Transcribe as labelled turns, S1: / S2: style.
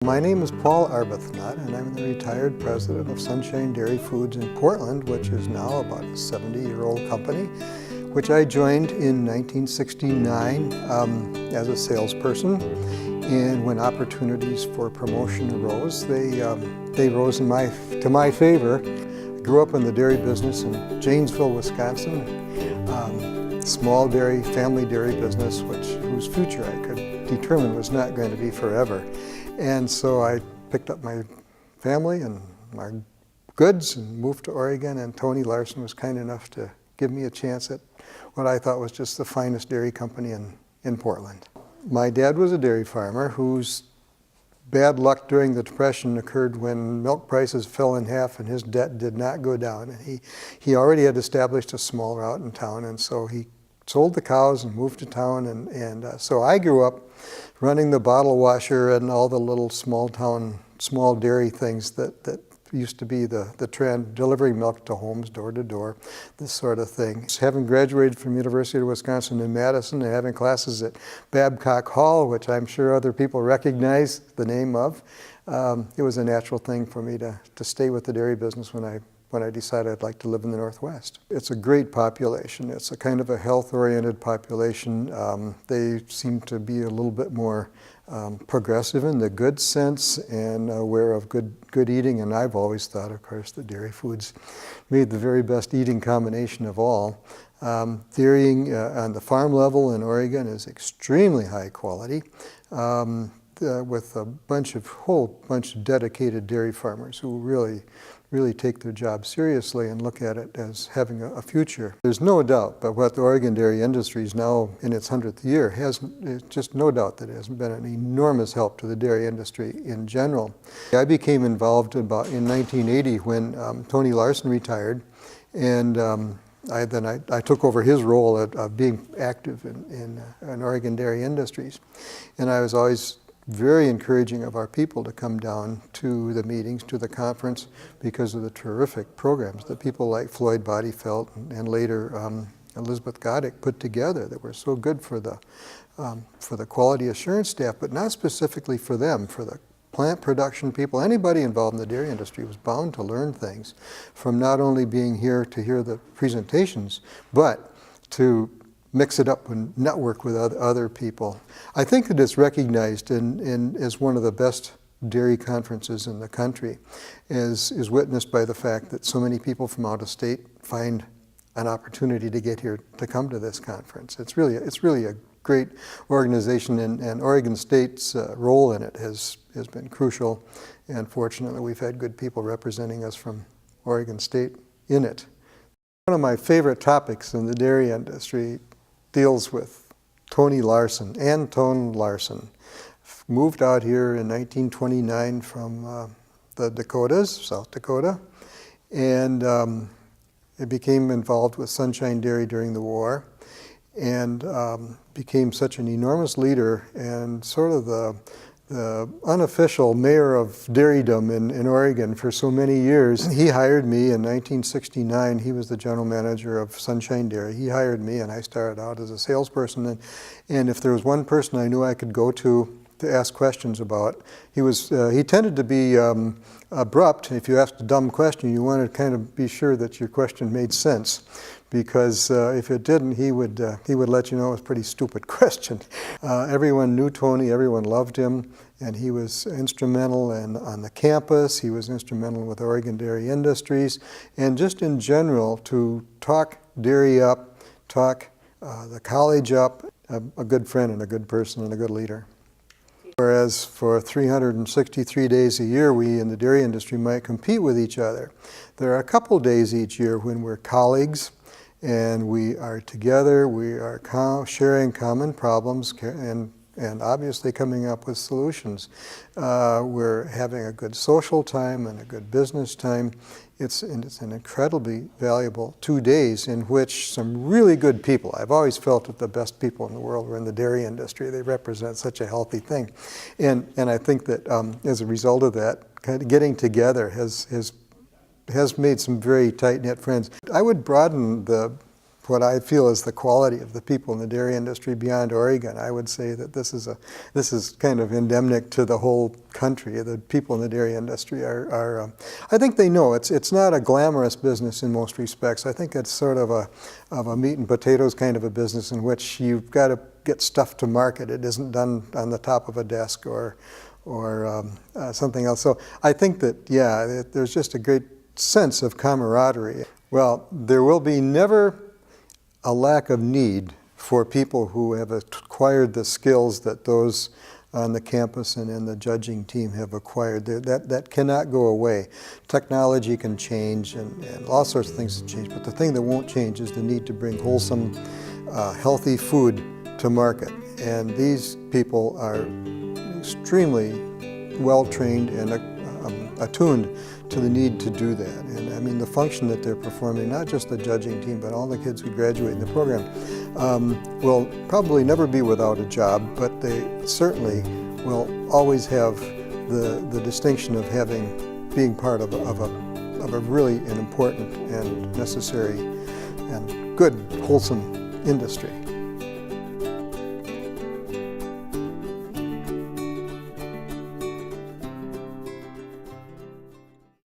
S1: My name is Paul Arbuthnot, and I'm the retired president of Sunshine Dairy Foods in Portland, which is now about a 70-year-old company, which I joined in 1969 as a salesperson. And when opportunities for promotion arose, they rose to my favor. I grew up in the dairy business in Janesville, Wisconsin. Small dairy, family dairy business, whose future I could determine was not going to be forever. And so I picked up my family and my goods and moved to Oregon, and Tony Larson was kind enough to give me a chance at what I thought was just the finest dairy company in Portland. My dad was a dairy farmer whose bad luck during the Depression occurred when milk prices fell in half and his debt did not go down. And he already had established a small route in town, and so he sold the cows and moved to town. And so I grew up running the bottle washer and all the little small dairy things that used to be the trend, delivering milk to homes, door to door, this sort of thing. Having graduated from University of Wisconsin in Madison and having classes at Babcock Hall, which I'm sure other people recognize the name of, it was a natural thing for me to stay with the dairy business when I decided I'd like to live in the Northwest. It's a great population. It's a kind of a health-oriented population. They seem to be a little bit more progressive in the good sense and aware of good eating. And I've always thought, of course, that dairy foods made the very best eating combination of all. Dairying on the farm level in Oregon is extremely high quality. With a whole bunch of dedicated dairy farmers who really take their job seriously and look at it as having a future. There's no doubt but what the Oregon dairy industry is now in its 100th year it's just no doubt that it has been an enormous help to the dairy industry in general. I became involved in 1980 when Tony Larson retired, and I took over his role of being active in Oregon dairy industries. And I was always very encouraging of our people to come down to the meetings, to the conference, because of the terrific programs that people like Floyd Bodyfelt and later Elizabeth Goddick put together that were so good for the quality assurance staff, but not specifically for them, for the plant production people. Anybody involved in the dairy industry was bound to learn things from not only being here to hear the presentations, but to mix it up and network with other people. I think that it's recognized as one of the best dairy conferences in the country, is witnessed by the fact that so many people from out of state find an opportunity to get here to come to this conference. It's really a great organization, and Oregon State's role in it has been crucial, and fortunately we've had good people representing us from Oregon State in it. One of my favorite topics in the dairy industry deals with Tony Larson. Tone Larson moved out here in 1929 from the Dakotas, South Dakota, and became involved with Sunshine Dairy during the war, and became such an enormous leader and sort of the unofficial mayor of dairydom in Oregon for so many years. He hired me in 1969. He was the general manager of Sunshine Dairy. He hired me, and I started out as a salesperson. And if there was one person I knew I could go to ask questions about, he tended to be abrupt. If you asked a dumb question, you wanted to kind of be sure that your question made sense, because if it didn't, he would let you know it was a pretty stupid question. Everyone knew Tony, everyone loved him, and he was instrumental on the campus. He was instrumental with Oregon Dairy Industries, and just in general to talk dairy up, talk the college up. A good friend and a good person and a good leader. Whereas for 363 days a year, we in the dairy industry might compete with each other. There are a couple days each year when we're colleagues and we are together, we are sharing common problems and obviously coming up with solutions. We're having a good social time and a good business time. It's an incredibly valuable 2 days in which some really good people, I've always felt that the best people in the world were in the dairy industry. They represent such a healthy thing. And I think that as a result of that, kind of getting together has made some very tight-knit friends. I would broaden the what I feel is the quality of the people in the dairy industry beyond Oregon. I would say that this is kind of endemic to the whole country. The people in the dairy industry are I think they know it's not a glamorous business in most respects. I think it's sort of a meat and potatoes kind of a business in which you've got to get stuff to market. It isn't done on the top of a desk or something else. So I think that, yeah, there's just a great sense of camaraderie. Well, there will be never a lack of need for people who have acquired the skills that those on the campus and in the judging team have acquired. That cannot go away. Technology can change and all sorts of things can change, but the thing that won't change is the need to bring wholesome, healthy food to market. And these people are extremely well-trained and attuned to the need to do that. And I mean, the function that they're performing, not just the judging team, but all the kids who graduate in the program, will probably never be without a job, but they certainly will always have the distinction of being part of a really an important and necessary and good, wholesome industry.